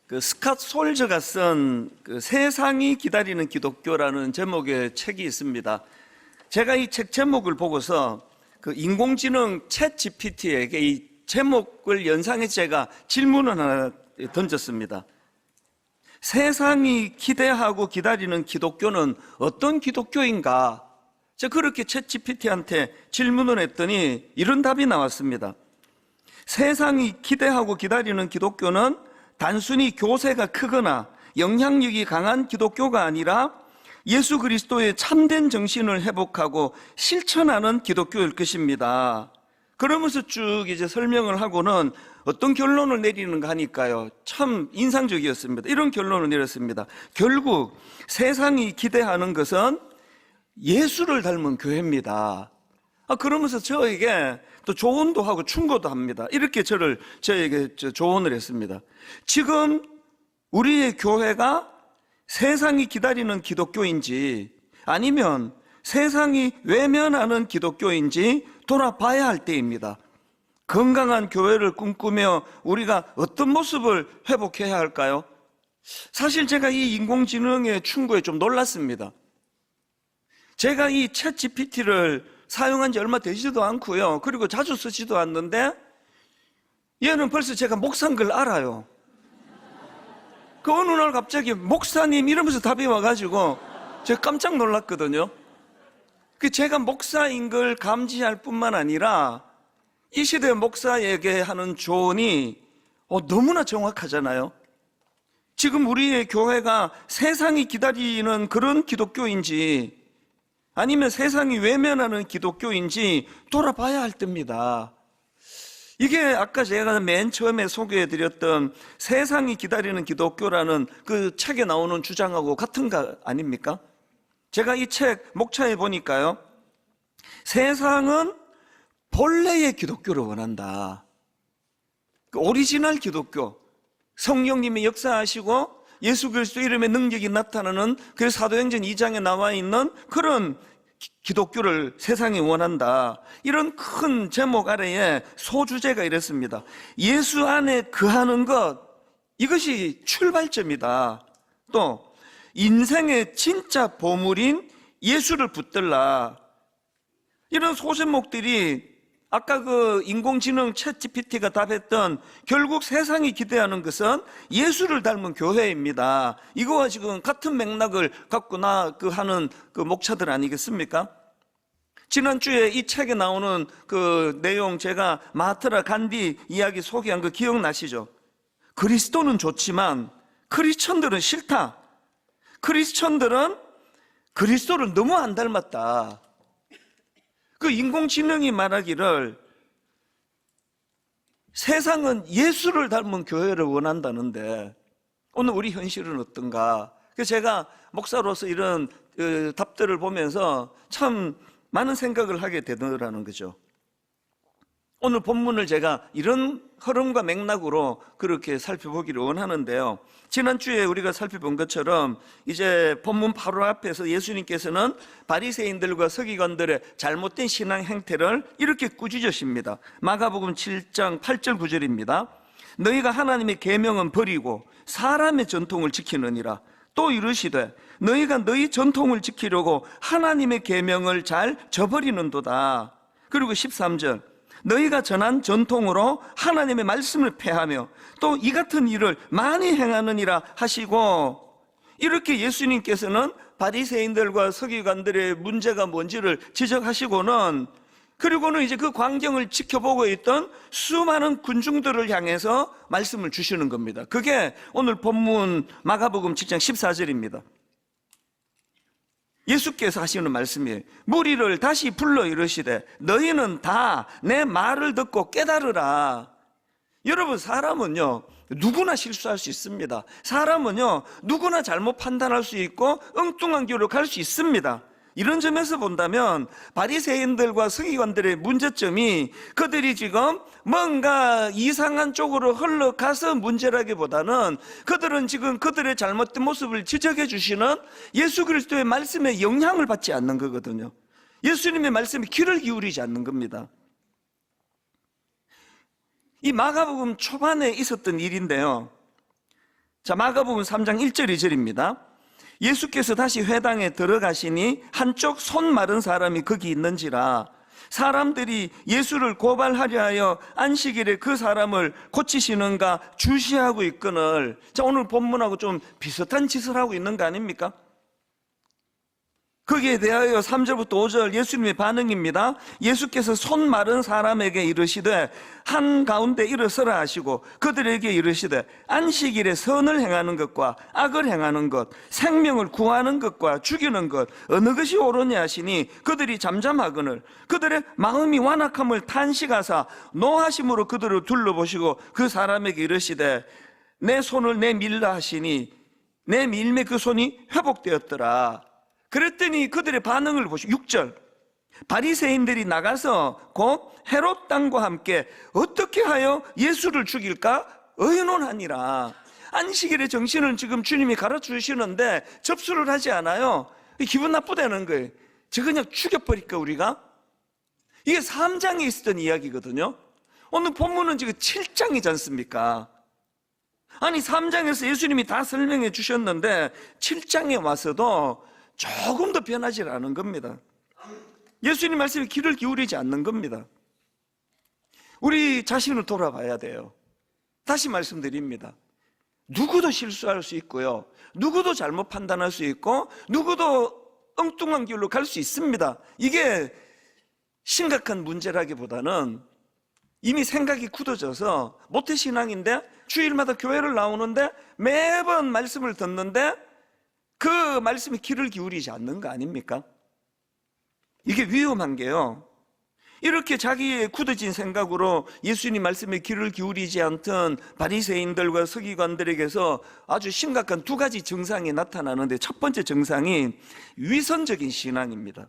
그 스캇 솔저가 쓴 그 세상이 기다리는 기독교라는 제목의 책이 있습니다. 제가 이 책 제목을 보고서 그 인공지능 챗 GPT에게 이 제목을 연상해서 제가 질문을 하나 던졌습니다. 세상이 기대하고 기다리는 기독교는 어떤 기독교인가? 제가 그렇게 챗 GPT한테 질문을 했더니 이런 답이 나왔습니다. 세상이 기대하고 기다리는 기독교는 단순히 교세가 크거나 영향력이 강한 기독교가 아니라 예수 그리스도의 참된 정신을 회복하고 실천하는 기독교일 것입니다. 그러면서 쭉 이제 설명을 하고는 어떤 결론을 내리는가 하니까요, 참 인상적이었습니다. 이런 결론을 내렸습니다. 결국 세상이 기대하는 것은 예수를 닮은 교회입니다. 그러면서 저에게 또 조언도 하고 충고도 합니다. 이렇게 저에게 조언을 했습니다. 지금 우리의 교회가 세상이 기다리는 기독교인지 아니면 세상이 외면하는 기독교인지 돌아봐야 할 때입니다. 건강한 교회를 꿈꾸며 우리가 어떤 모습을 회복해야 할까요? 사실 제가 이 인공지능의 충고에 좀 놀랐습니다. 제가 이 챗 GPT를 사용한 지 얼마 되지도 않고요. 그리고 자주 쓰지도 않는데 얘는 벌써 제가 목사인 걸 알아요. 그 어느 날 갑자기 목사님 이러면서 답이 와가지고 제가 깜짝 놀랐거든요. 그 제가 목사인 걸 감지할 뿐만 아니라 이 시대 목사에게 하는 조언이 너무나 정확하잖아요. 지금 우리의 교회가 세상이 기다리는 그런 기독교인지 아니면 세상이 외면하는 기독교인지 돌아봐야 할 때입니다. 이게 아까 제가 맨 처음에 소개해드렸던 세상이 기다리는 기독교라는 그 책에 나오는 주장하고 같은 거 아닙니까? 제가 이 책 목차에 보니까요, 세상은 본래의 기독교를 원한다. 그 오리지널 기독교, 성령님이 역사하시고 예수 그리스도 이름의 능력이 나타나는 그 사도행전 2장에 나와 있는 그런 기독교를 세상이 원한다. 이런 큰 제목 아래에 소주제가 이랬습니다. 예수 안에 거하는 것, 이것이 출발점이다. 또 인생의 진짜 보물인 예수를 붙들라. 이런 소제목들이 아까 그 인공지능 챗 GPT가 답했던 결국 세상이 기대하는 것은 예수를 닮은 교회입니다. 이거와 지금 같은 맥락을 갖고 하는 그 목차들 아니겠습니까? 지난주에 이 책에 나오는 그 내용 제가 마하트라 간디 이야기 소개한 거 기억나시죠? 그리스도는 좋지만 크리스천들은 싫다. 크리스천들은 그리스도를 너무 안 닮았다. 그 인공지능이 말하기를 세상은 예수를 닮은 교회를 원한다는데 오늘 우리 현실은 어떤가? 그래서 제가 목사로서 이런 답들을 보면서 참 많은 생각을 하게 되더라는 거죠. 오늘 본문을 제가 이런 흐름과 맥락으로 그렇게 살펴보기를 원하는데요. 지난주에 우리가 살펴본 것처럼 이제 본문 바로 앞에서 예수님께서는 바리새인들과 서기관들의 잘못된 신앙 행태를 이렇게 꾸짖으십니다. 마가복음 7장 8절 9절입니다. 너희가 하나님의 계명은 버리고 사람의 전통을 지키느니라. 또 이르시되 너희가 너희 전통을 지키려고 하나님의 계명을 잘 저버리는도다. 그리고 13절 너희가 전한 전통으로 하나님의 말씀을 폐하며 또 이 같은 일을 많이 행하느니라 하시고, 이렇게 예수님께서는 바리새인들과 서기관들의 문제가 뭔지를 지적하시고는, 그리고는 이제 그 광경을 지켜보고 있던 수많은 군중들을 향해서 말씀을 주시는 겁니다. 그게 오늘 본문 마가복음 7장 14절입니다. 예수께서 하시는 말씀이에요. 무리를 다시 불러 이르시되 너희는 다 내 말을 듣고 깨달으라. 여러분, 사람은요 누구나 실수할 수 있습니다. 사람은요 누구나 잘못 판단할 수 있고 엉뚱한 길로 갈 수 있습니다. 이런 점에서 본다면 바리새인들과 서기관들의 문제점이 그들이 지금 뭔가 이상한 쪽으로 흘러가서 문제라기보다는 그들은 지금 그들의 잘못된 모습을 지적해 주시는 예수 그리스도의 말씀에 영향을 받지 않는 거거든요. 예수님의 말씀에 귀를 기울이지 않는 겁니다. 이 마가복음 초반에 있었던 일인데요, 자, 마가복음 3장 1절 2절입니다. 예수께서 다시 회당에 들어가시니 한쪽 손 마른 사람이 거기 있는지라. 사람들이 예수를 고발하려 하여 안식일에 그 사람을 고치시는가 주시하고 있거늘. 자, 오늘 본문하고 좀 비슷한 짓을 하고 있는 거 아닙니까? 거기에 대하여 3절부터 5절 예수님의 반응입니다. 예수께서 손 마른 사람에게 이르시되 한가운데 일어서라 하시고 그들에게 이르시되 안식일에 선을 행하는 것과 악을 행하는 것, 생명을 구하는 것과 죽이는 것 어느 것이 옳으냐 하시니 그들이 잠잠하거늘 그들의 마음이 완악함을 탄식하사 노하심으로 그들을 둘러보시고 그 사람에게 이르시되 내 손을 내밀라 하시니 내 밀매 그 손이 회복되었더라. 그랬더니 그들의 반응을 보시고 6절 바리새인들이 나가서 곧 헤롯 당과 함께 어떻게 하여 예수를 죽일까 의논하니라. 안식일의 정신을 지금 주님이 가르쳐 주시는데 접수를 하지 않아요. 기분 나쁘다는 거예요. 저 그냥 죽여버릴까 우리가? 이게 3장에 있었던 이야기거든요. 오늘 본문은 지금 7장이지 않습니까? 아니 3장에서 예수님이 다 설명해 주셨는데 7장에 와서도 조금 더 변하지 않은 겁니다. 예수님 말씀에 귀를 기울이지 않는 겁니다. 우리 자신을 돌아봐야 돼요. 다시 말씀드립니다. 누구도 실수할 수 있고요, 누구도 잘못 판단할 수 있고 누구도 엉뚱한 길로 갈 수 있습니다. 이게 심각한 문제라기보다는 이미 생각이 굳어져서 모태신앙인데 주일마다 교회를 나오는데 매번 말씀을 듣는데 그 말씀에 귀를 기울이지 않는 거 아닙니까? 이게 위험한 게요, 이렇게 자기의 굳어진 생각으로 예수님 말씀에 귀를 기울이지 않던 바리새인들과 서기관들에게서 아주 심각한 두 가지 증상이 나타나는데, 첫 번째 증상이 위선적인 신앙입니다.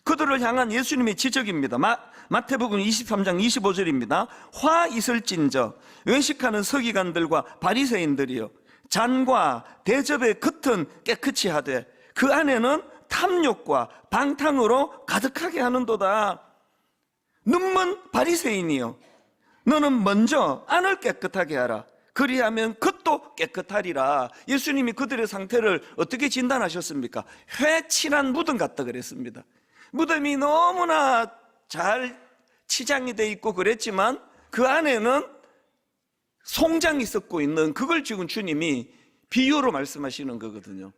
그들을 향한 예수님의 지적입니다. 마태복음 23장 25절입니다. 화 있을진저 외식하는 서기관들과 바리새인들이요, 잔과 대접의 겉은 깨끗이 하되 그 안에는 탐욕과 방탕으로 가득하게 하는도다. 눈먼 바리새인이요, 너는 먼저 안을 깨끗하게 하라. 그리하면 겉도 깨끗하리라. 예수님이 그들의 상태를 어떻게 진단하셨습니까? 회칠한 무덤 같다 그랬습니다. 무덤이 너무나 잘 치장이 돼 있고 그랬지만 그 안에는 송장이 썩고 있는, 그걸 지금 주님이 비유로 말씀하시는 거거든요.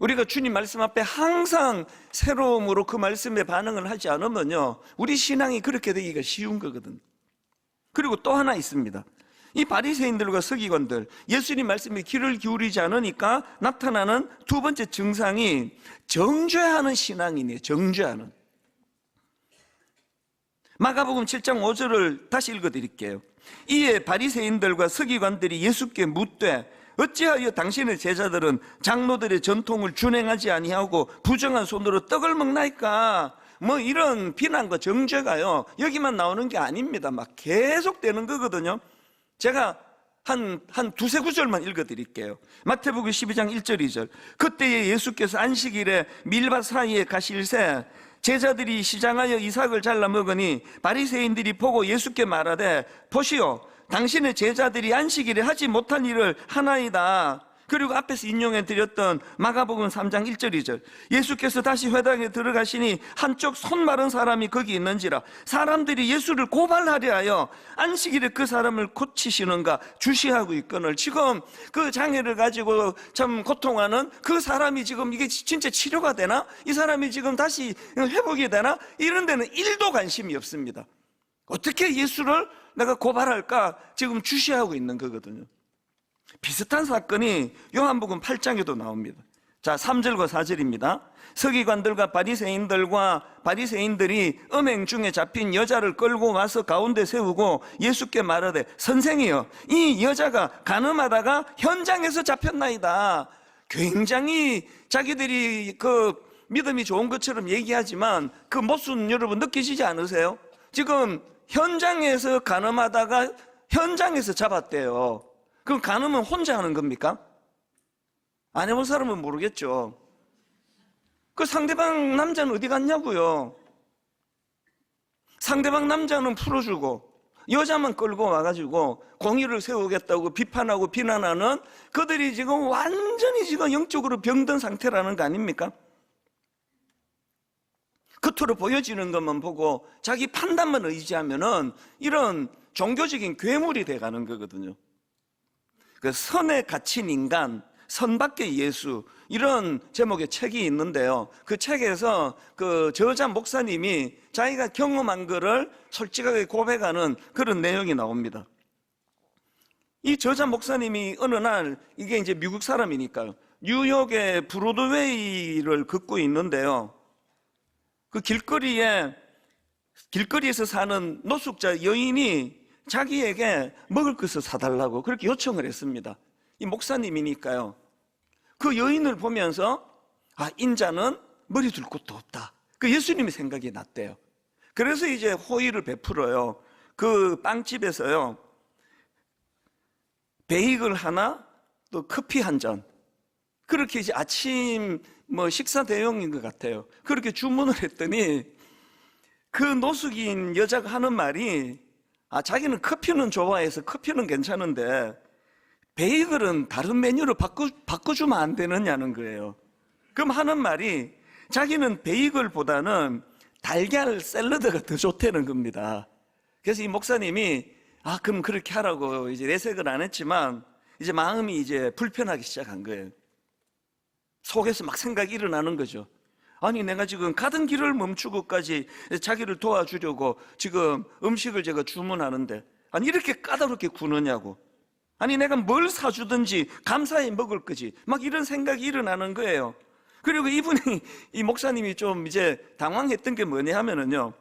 우리가 주님 말씀 앞에 항상 새로움으로 그 말씀에 반응을 하지 않으면요, 우리 신앙이 그렇게 되기가 쉬운 거거든요. 그리고 또 하나 있습니다. 이 바리새인들과 서기관들, 예수님 말씀에 귀를 기울이지 않으니까 나타나는 두 번째 증상이 정죄하는 신앙이네요. 정죄하는. 마가복음 7장 5절을 다시 읽어드릴게요. 이에 바리새인들과 서기관들이 예수께 묻되 어찌하여 당신의 제자들은 장로들의 전통을 준행하지 아니하고 부정한 손으로 떡을 먹나이까? 뭐 이런 비난과 정죄가요, 여기만 나오는 게 아닙니다. 막 계속되는 거거든요. 제가 한 두세 구절만 읽어드릴게요. 마태복음 12장 1절 2절 그때에 예수께서 안식일에 밀밭 사이에 가실새 제자들이 시장하여 이삭을 잘라 먹으니 바리새인들이 보고 예수께 말하되 보시오, 당신의 제자들이 안식일에 하지 못한 일을 하나이다. 그리고 앞에서 인용해 드렸던 마가복음 3장 1절 2절 예수께서 다시 회당에 들어가시니 한쪽 손 마른 사람이 거기 있는지라. 사람들이 예수를 고발하려 하여 안식일에 그 사람을 고치시는가 주시하고 있거늘. 지금 그 장애를 가지고 참 고통하는 그 사람이 지금 이게 진짜 치료가 되나? 이 사람이 지금 다시 회복이 되나? 이런 데는 1도 관심이 없습니다. 어떻게 예수를 내가 고발할까 지금 주시하고 있는 거거든요. 비슷한 사건이 요한복음 8장에도 나옵니다. 자, 3절과 4절입니다. 서기관들과 바리새인들이 음행 중에 잡힌 여자를 끌고 와서 가운데 세우고 예수께 말하되 선생이여, 이 여자가 간음하다가 현장에서 잡혔나이다. 굉장히 자기들이 그 믿음이 좋은 것처럼 얘기하지만 그 모순 여러분 느끼시지 않으세요? 지금 현장에서 간음하다가 현장에서 잡았대요. 그럼 간음은 혼자 하는 겁니까? 안 해본 사람은 모르겠죠. 그 상대방 남자는 어디 갔냐고요. 상대방 남자는 풀어주고 여자만 끌고 와가지고 공의를 세우겠다고 비판하고 비난하는 그들이 지금 완전히 지금 영적으로 병든 상태라는 거 아닙니까? 겉으로 보여지는 것만 보고 자기 판단만 의지하면은 이런 종교적인 괴물이 돼가는 거거든요. 그 선에 갇힌 인간, 선 밖의 예수, 이런 제목의 책이 있는데요. 그 책에서 그 저자 목사님이 자기가 경험한 거를 솔직하게 고백하는 그런 내용이 나옵니다. 이 저자 목사님이 어느 날, 이게 이제 미국 사람이니까요, 뉴욕의 브로드웨이를 걷고 있는데요. 그 길거리에서 사는 노숙자 여인이 자기에게 먹을 것을 사달라고 그렇게 요청을 했습니다. 이 목사님이니까요. 그 여인을 보면서 인자는 머리 둘 곳도 없다. 그 예수님의 생각이 났대요. 그래서 이제 호의를 베풀어요. 그 빵집에서요, 베이글 하나, 또 커피 한 잔, 그렇게 이제 아침 식사 대용인 것 같아요. 그렇게 주문을 했더니 그 노숙인 여자가 하는 말이, 자기는 커피는 좋아해서 커피는 괜찮은데 베이글은 다른 메뉴로 바꿔주면 안 되느냐는 거예요. 그럼 하는 말이, 자기는 베이글보다는 달걀 샐러드가 더 좋다는 겁니다. 그래서 이 목사님이 그럼 그렇게 하라고 이제 내색을 안 했지만 이제 마음이 이제 불편하기 시작한 거예요. 속에서 막 생각이 일어나는 거죠. 아니, 내가 지금 가던 길을 멈추고까지 자기를 도와주려고 지금 음식을 제가 주문하는데, 아니 이렇게 까다롭게 구느냐고. 아니 내가 뭘 사주든지 감사히 먹을 거지, 막 이런 생각이 일어나는 거예요. 그리고 이 목사님이 좀 이제 당황했던 게 뭐냐 하면은요,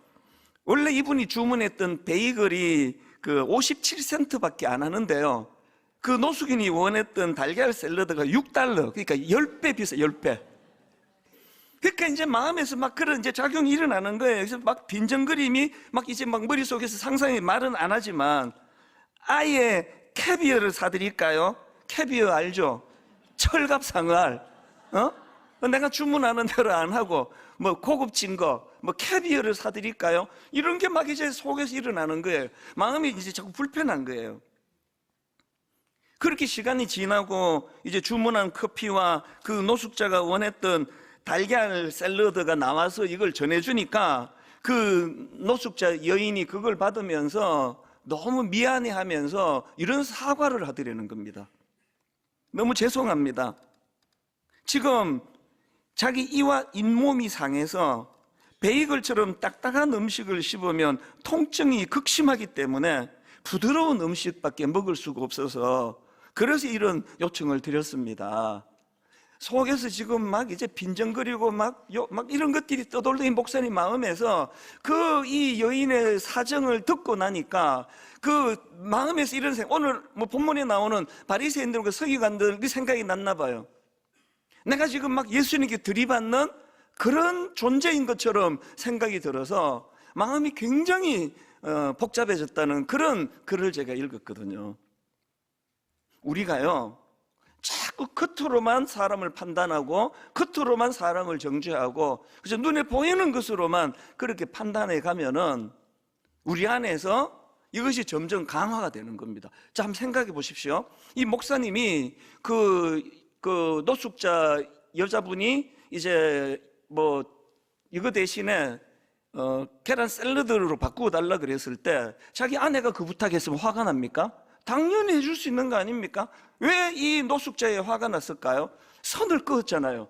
원래 이분이 주문했던 베이글이 그 57센트 밖에 안 하는데요, 그 노숙인이 원했던 달걀 샐러드가 $6, 그러니까 10배 비싸요. 10배. 그러니까 이제 마음에서 막 그런 이제 작용이 일어나는 거예요. 그래서 막 빈정거림이 막 이제 막 머릿속에서 상상이, 말은 안 하지만, 아예 캐비어를 사드릴까요? 캐비어 알죠? 철갑 상어알. 내가 주문하는 대로 안 하고 고급진 거 캐비어를 사드릴까요? 이런 게 막 이제 속에서 일어나는 거예요. 마음이 이제 자꾸 불편한 거예요. 그렇게 시간이 지나고 이제 주문한 커피와 그 노숙자가 원했던 달걀 샐러드가 나와서 이걸 전해주니까 그 노숙자 여인이 그걸 받으면서 너무 미안해하면서 이런 사과를 하더라는 겁니다. 너무 죄송합니다. 지금 자기 이와 잇몸이 상해서 베이글처럼 딱딱한 음식을 씹으면 통증이 극심하기 때문에 부드러운 음식밖에 먹을 수가 없어서 그래서 이런 요청을 드렸습니다. 속에서 지금 막 이제 빈정거리고 막 이런 것들이 떠돌던 이 목사님 마음에서 이 여인의 사정을 듣고 나니까 그 마음에서 이런 생각, 오늘 본문에 나오는 바리새인들과 서기관들이 생각이 났나 봐요. 내가 지금 막 예수님께 들이받는 그런 존재인 것처럼 생각이 들어서 마음이 굉장히 복잡해졌다는 그런 글을 제가 읽었거든요. 우리가요, 자꾸 겉으로만 사람을 판단하고 겉으로만 사람을 정죄하고 그래서 눈에 보이는 것으로만 그렇게 판단해 가면은 우리 안에서 이것이 점점 강화가 되는 겁니다. 자, 한번 생각해 보십시오. 이 목사님이 그 노숙자 여자분이 이제 이거 대신에 계란 샐러드로 바꾸어 달라 그랬을 때 자기 아내가 그 부탁했으면 화가 납니까? 당연히 해줄 수 있는 거 아닙니까? 왜 이 노숙자에 화가 났을까요? 선을 그었잖아요.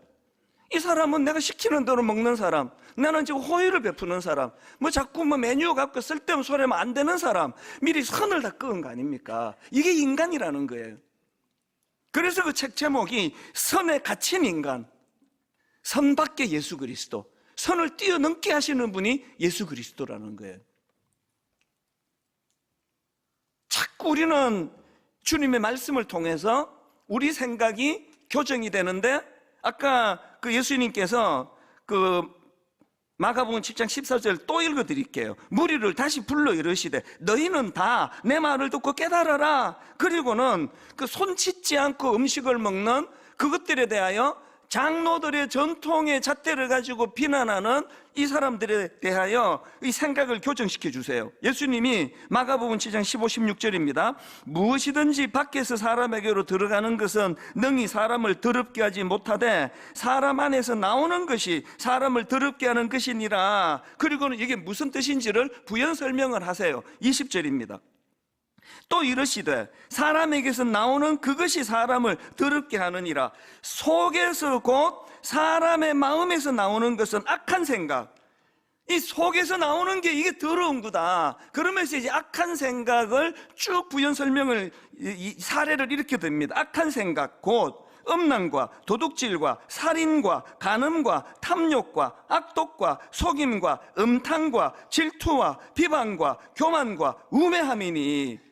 이 사람은 내가 시키는 대로 먹는 사람, 나는 지금 호의를 베푸는 사람, 자꾸 메뉴 갖고 쓸데없는 소리 하면 안 되는 사람, 미리 선을 다 그은 거 아닙니까? 이게 인간이라는 거예요. 그래서 그 책 제목이 선에 갇힌 인간, 선 밖의 예수 그리스도, 선을 뛰어넘게 하시는 분이 예수 그리스도라는 거예요. 자꾸 우리는 주님의 말씀을 통해서 우리 생각이 교정이 되는데, 아까 그 예수님께서 그 마가복음 10장 14절 또 읽어드릴게요. 무리를 다시 불러 이르시되 너희는 다 내 말을 듣고 깨달아라. 그리고는 그 손 씻지 않고 음식을 먹는 그것들에 대하여 장로들의 전통의 잣대를 가지고 비난하는 이 사람들에 대하여 이 생각을 교정시켜 주세요. 예수님이 마가복음 7장 15, 16절입니다. 무엇이든지 밖에서 사람에게로 들어가는 것은 능히 사람을 더럽게 하지 못하되 사람 안에서 나오는 것이 사람을 더럽게 하는 것이니라. 그리고는 이게 무슨 뜻인지를 부연 설명을 하세요. 20절입니다. 또 이르시되 사람에게서 나오는 그것이 사람을 더럽게 하느니라. 속에서 곧 사람의 마음에서 나오는 것은 악한 생각, 이 속에서 나오는 게 이게 더러운 거다. 그러면서 이제 악한 생각을 쭉 부연 설명을, 이 사례를 이렇게 듭니다. 악한 생각 곧 음란과 도둑질과 살인과 간음과 탐욕과 악독과 속임과 음탕과 질투와 비방과 교만과 우매함이니,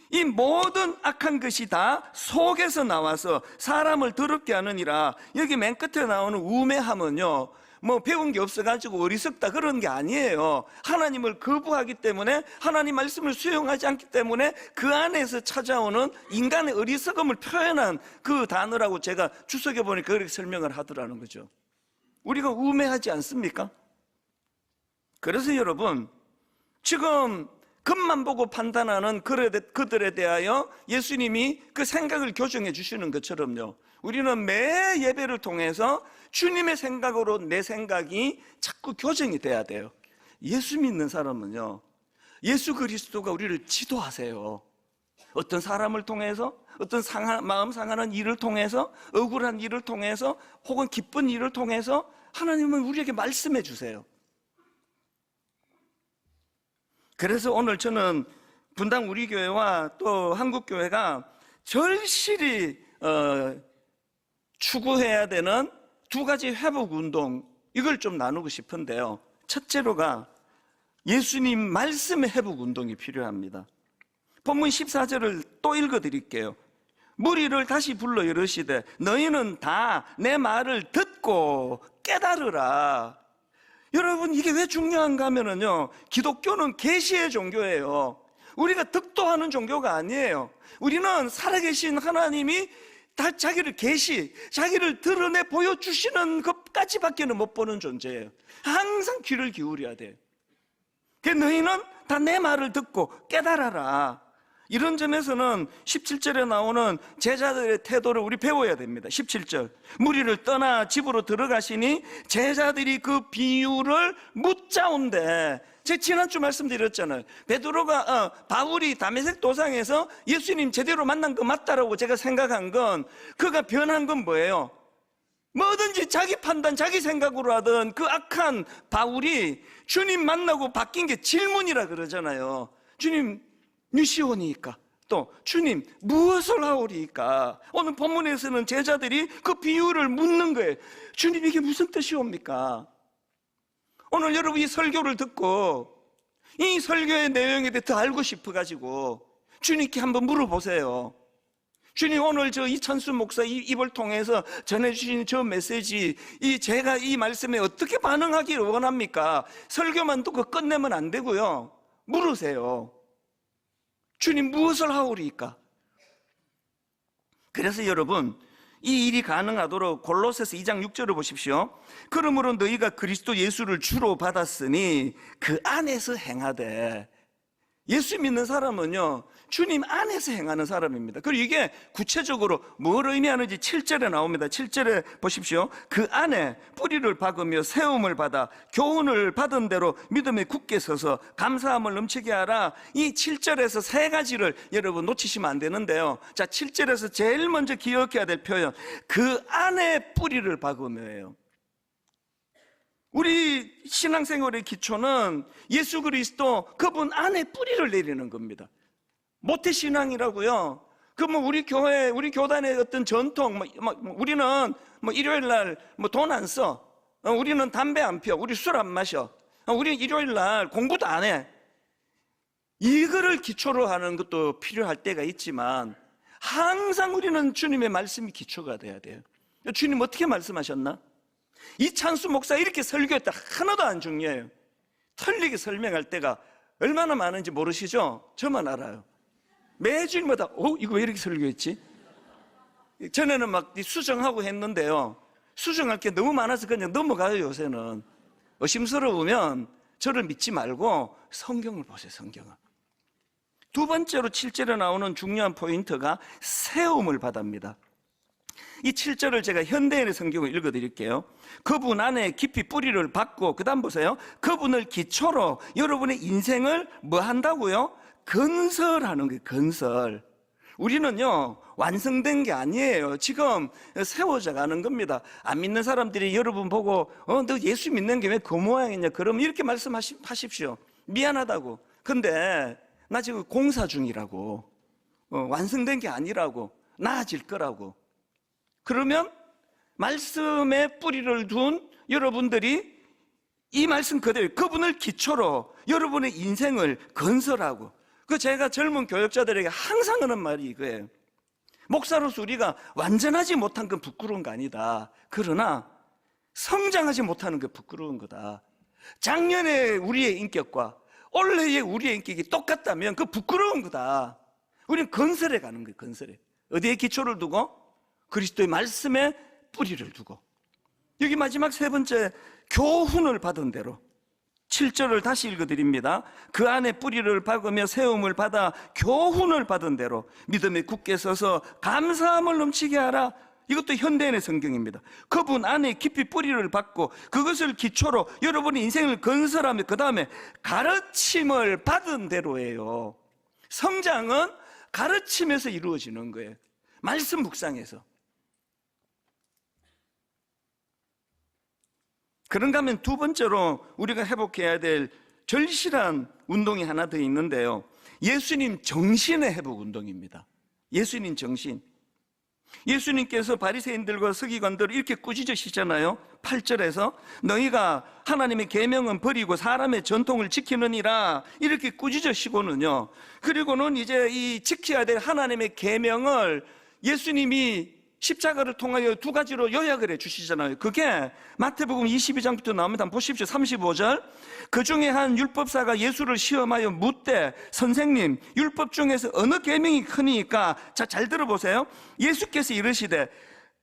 이 모든 악한 것이 다 속에서 나와서 사람을 더럽게 하느니라. 여기 맨 끝에 나오는 우매함은요, 뭐 배운 게 없어가지고 어리석다 그런 게 아니에요. 하나님을 거부하기 때문에, 하나님 말씀을 수용하지 않기 때문에 그 안에서 찾아오는 인간의 어리석음을 표현한 그 단어라고 제가 주석해 보니까 그렇게 설명을 하더라는 거죠. 우리가 우매하지 않습니까? 그래서 여러분, 지금 겉만 보고 판단하는 그들에 대하여 예수님이 그 생각을 교정해 주시는 것처럼요, 우리는 매 예배를 통해서 주님의 생각으로 내 생각이 자꾸 교정이 돼야 돼요. 예수 믿는 사람은요, 예수 그리스도가 우리를 지도하세요. 어떤 사람을 통해서, 어떤 마음 상하는 일을 통해서, 억울한 일을 통해서, 혹은 기쁜 일을 통해서 하나님은 우리에게 말씀해 주세요. 그래서 오늘 저는 분당 우리 교회와 또 한국교회가 절실히 추구해야 되는 두 가지 회복운동, 이걸 좀 나누고 싶은데요. 첫째로가 예수님 말씀의 회복운동이 필요합니다. 본문 14절을 또 읽어드릴게요. 무리를 다시 불러 이르시되 너희는 다 내 말을 듣고 깨달으라. 여러분, 이게 왜 중요한가 하면은요, 기독교는 계시의 종교예요. 우리가 득도하는 종교가 아니에요. 우리는 살아계신 하나님이 다 자기를 자기를 드러내 보여주시는 것까지밖에는 못 보는 존재예요. 항상 귀를 기울여야 돼요. 그래서 너희는 다 내 말을 듣고 깨달아라. 이런 점에서는 17절에 나오는 제자들의 태도를 우리 배워야 됩니다. 17절, 무리를 떠나 집으로 들어가시니 제자들이 그 비유를 묻자온대. 제가 지난주 말씀드렸잖아요. 바울이 다메섹 도상에서 예수님 제대로 만난 거 맞다라고 제가 생각한 건, 그가 변한 건 뭐예요? 뭐든지 자기 판단, 자기 생각으로 하던 그 악한 바울이 주님 만나고 바뀐 게 질문이라 그러잖아요. 주님 미시오니까, 또 주님 무엇을 하오리까? 오늘 본문에서는 제자들이 그 비유를 묻는 거예요. 주님, 이게 무슨 뜻이옵니까? 오늘 여러분 이 설교를 듣고 이 설교의 내용에 대해 더 알고 싶어가지고 주님께 한번 물어보세요. 주님, 오늘 저 이찬수 목사 입을 통해서 전해주신 저 메시지, 제가 이 말씀에 어떻게 반응하기를 원합니까? 설교만 듣고 끝내면 안 되고요, 물으세요. 주님 무엇을 하오리까? 그래서 여러분, 이 일이 가능하도록 골로새서 2장 6절을 보십시오. 그러므로 너희가 그리스도 예수를 주로 받았으니 그 안에서 행하되. 예수 믿는 사람은요, 주님 안에서 행하는 사람입니다. 그리고 이게 구체적으로 뭘 의미하는지 7절에 나옵니다. 7절에 보십시오. 그 안에 뿌리를 박으며 세움을 받아 교훈을 받은 대로 믿음에 굳게 서서 감사함을 넘치게 하라. 이 7절에서 세 가지를 여러분 놓치시면 안 되는데요. 자, 7절에서 제일 먼저 기억해야 될 표현, 그 안에 뿌리를 박으며예요. 우리 신앙생활의 기초는 예수 그리스도, 그분 안에 뿌리를 내리는 겁니다. 모태신앙이라고요. 우리 교회, 우리 교단의 어떤 전통, 우리는 일요일 날 돈 안 써. 우리는 담배 안 피워. 우리 술 안 마셔. 우리 일요일 날 공부도 안 해. 이거를 기초로 하는 것도 필요할 때가 있지만, 항상 우리는 주님의 말씀이 기초가 돼야 돼요. 주님 어떻게 말씀하셨나? 이찬수 목사 이렇게 설교했다 하나도 안 중요해요. 틀리게 설명할 때가 얼마나 많은지 모르시죠? 저만 알아요. 매주일마다 이거 왜 이렇게 설교했지? 전에는 막 수정하고 했는데요, 수정할 게 너무 많아서 그냥 넘어가요. 요새는 의심스러우면 저를 믿지 말고 성경을 보세요. 성경을. 두 번째로 7절에 나오는 중요한 포인트가 세움을 받습니다. 이 7절을 제가 현대인의 성경을 읽어드릴게요. 그분 안에 깊이 뿌리를 받고, 그 다음 보세요. 그분을 기초로 여러분의 인생을 뭐 한다고요? 건설하는 거예요. 건설. 우리는요, 완성된 게 아니에요. 지금 세워져 가는 겁니다. 안 믿는 사람들이 여러분 보고 너 예수 믿는 게 왜 그 모양이냐, 그러면 이렇게 말씀하십시오. 미안하다고. 근데 나 지금 공사 중이라고, 완성된 게 아니라고, 나아질 거라고. 그러면 말씀에 뿌리를 둔 여러분들이 이 말씀 그대로 그분을 기초로 여러분의 인생을 건설하고, 그 제가 젊은 교역자들에게 항상 하는 말이 이거예요. 목사로서 우리가 완전하지 못한 건 부끄러운 거 아니다. 그러나 성장하지 못하는 게 부끄러운 거다. 작년에 우리의 인격과 올해의 우리의 인격이 똑같다면 그 부끄러운 거다. 우리는 건설해 가는 거예요. 건설해. 어디에 기초를 두고? 그리스도의 말씀에 뿌리를 두고. 여기 마지막 세 번째, 교훈을 받은 대로. 7절을 다시 읽어드립니다. 그 안에 뿌리를 박으며 세움을 받아 교훈을 받은 대로 믿음에 굳게 서서 감사함을 넘치게 하라. 이것도 현대인의 성경입니다. 그분 안에 깊이 뿌리를 받고 그것을 기초로 여러분의 인생을 건설하며 그 다음에 가르침을 받은 대로예요. 성장은 가르침에서 이루어지는 거예요. 말씀 묵상에서. 그런가 하면 두 번째로 우리가 회복해야 될 절실한 운동이 하나 더 있는데요. 예수님 정신의 회복 운동입니다. 예수님 정신. 예수님께서 바리새인들과 서기관들을 이렇게 꾸짖으시잖아요. 8절에서 너희가 하나님의 계명은 버리고 사람의 전통을 지키느니라, 이렇게 꾸짖으시고는요, 그리고는 이제 이 지켜야 될 하나님의 계명을 예수님이 십자가를 통하여 두 가지로 요약을 해 주시잖아요. 그게 마태복음 22장부터 나옵니다. 한번 보십시오. 35절. 그 중에 한 율법사가 예수를 시험하여 묻되 선생님, 율법 중에서 어느 계명이 크니까? 자, 잘 들어보세요. 예수께서 이르시되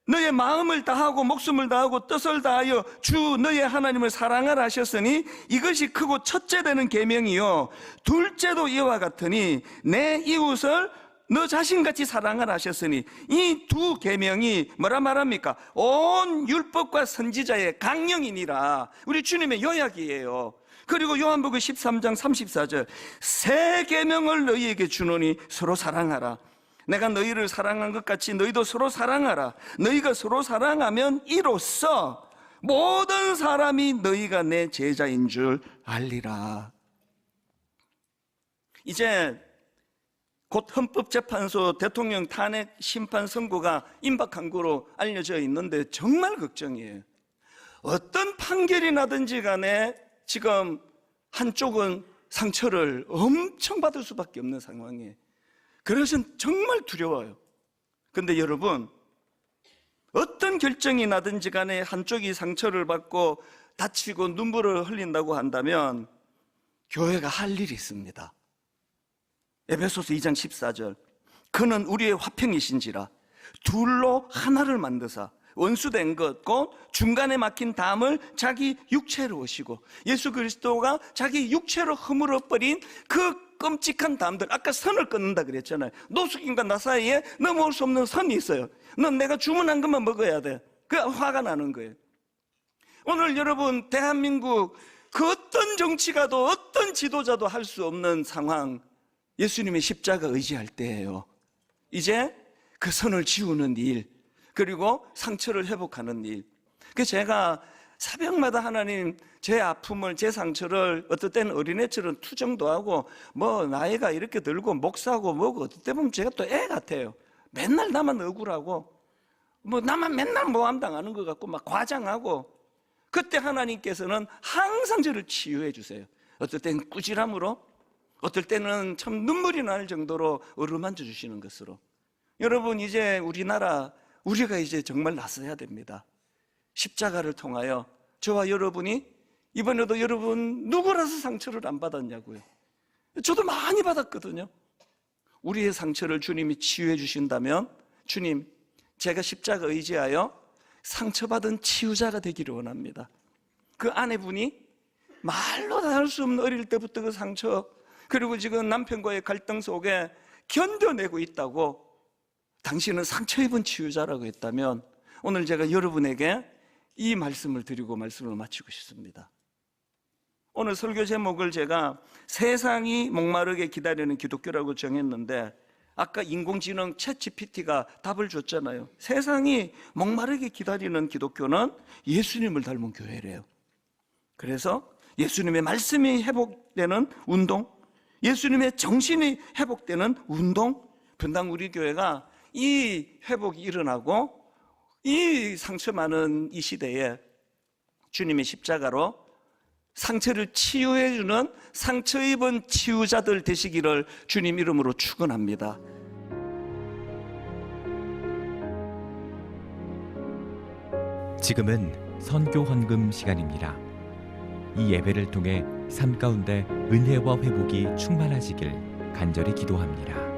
너의 마음을 다하고 목숨을 다하고 뜻을 다하여 주 너의 하나님을 사랑하라 하셨으니 이것이 크고 첫째 되는 계명이요 둘째도 이와 같으니 내 이웃을 너 자신같이 사랑하라 하셨으니, 이 두 계명이 뭐라 말합니까? 온 율법과 선지자의 강령이니라. 우리 주님의 요약이에요. 그리고 요한복음 13장 34절 새 계명을 너희에게 주노니 서로 사랑하라. 내가 너희를 사랑한 것 같이 너희도 서로 사랑하라. 너희가 서로 사랑하면 이로써 모든 사람이 너희가 내 제자인 줄 알리라. 이제 곧 헌법재판소 대통령 탄핵 심판 선고가 임박한 거로 알려져 있는데 정말 걱정이에요. 어떤 판결이 나든지 간에 지금 한쪽은 상처를 엄청 받을 수밖에 없는 상황이에요. 그래서 정말 두려워요. 그런데 여러분, 어떤 결정이 나든지 간에 한쪽이 상처를 받고 다치고 눈물을 흘린다고 한다면 교회가 할 일이 있습니다. 에베소서 2장 14절 그는 우리의 화평이신지라 둘로 하나를 만드사 원수된 것 곧 중간에 막힌 담을 자기 육체로 오시고, 예수 그리스도가 자기 육체로 허물어버린 그 끔찍한 담들, 아까 선을 끊는다 그랬잖아요. 노숙인과 나 사이에 넘어올 수 없는 선이 있어요. 넌 내가 주문한 것만 먹어야 돼. 그 화가 나는 거예요. 오늘 여러분, 대한민국 그 어떤 정치가도 어떤 지도자도 할 수 없는 상황, 예수님의 십자가 의지할 때예요. 이제 그 선을 지우는 일, 그리고 상처를 회복하는 일. 그래서 제가 새벽마다 하나님 제 아픔을, 제 상처를 어떨 때는 어린애처럼 투정도 하고 뭐 나이가 이렇게 들고 목사고 뭐고 어떨 때 보면 제가 또 애 같아요. 맨날 나만 억울하고 뭐 나만 맨날 모함 당하는 것 같고 막 과장하고, 그때 하나님께서는 항상 저를 치유해 주세요. 어떨 때는 꾸지람으로, 어떨 때는 참 눈물이 날 정도로 어루만져 주시는 것으로. 여러분, 이제 우리가 이제 정말 나서야 됩니다. 십자가를 통하여 저와 여러분이, 이번에도 여러분 누구라서 상처를 안 받았냐고요. 저도 많이 받았거든요. 우리의 상처를 주님이 치유해 주신다면, 주님, 제가 십자가 의지하여 상처받은 치유자가 되기를 원합니다. 그 아내분이 말로 다 할 수 없는 어릴 때부터 그 상처, 그리고 지금 남편과의 갈등 속에 견뎌내고 있다고, 당신은 상처 입은 치유자라고 했다면 오늘 제가 여러분에게 이 말씀을 드리고 말씀을 마치고 싶습니다. 오늘 설교 제목을 제가 세상이 목마르게 기다리는 기독교라고 정했는데, 아까 인공지능 챗GPT가 답을 줬잖아요. 세상이 목마르게 기다리는 기독교는 예수님을 닮은 교회래요. 그래서 예수님의 말씀이 회복되는 운동, 예수님의 정신이 회복되는 운동, 분당 우리 교회가 이 회복이 일어나고 이 상처 많은 이 시대에 주님의 십자가로 상처를 치유해주는 상처 입은 치유자들 되시기를 주님 이름으로 축원합니다. 지금은 선교 헌금 시간입니다. 이 예배를 통해 삶 가운데 은혜와 회복이 충만하시길 간절히 기도합니다.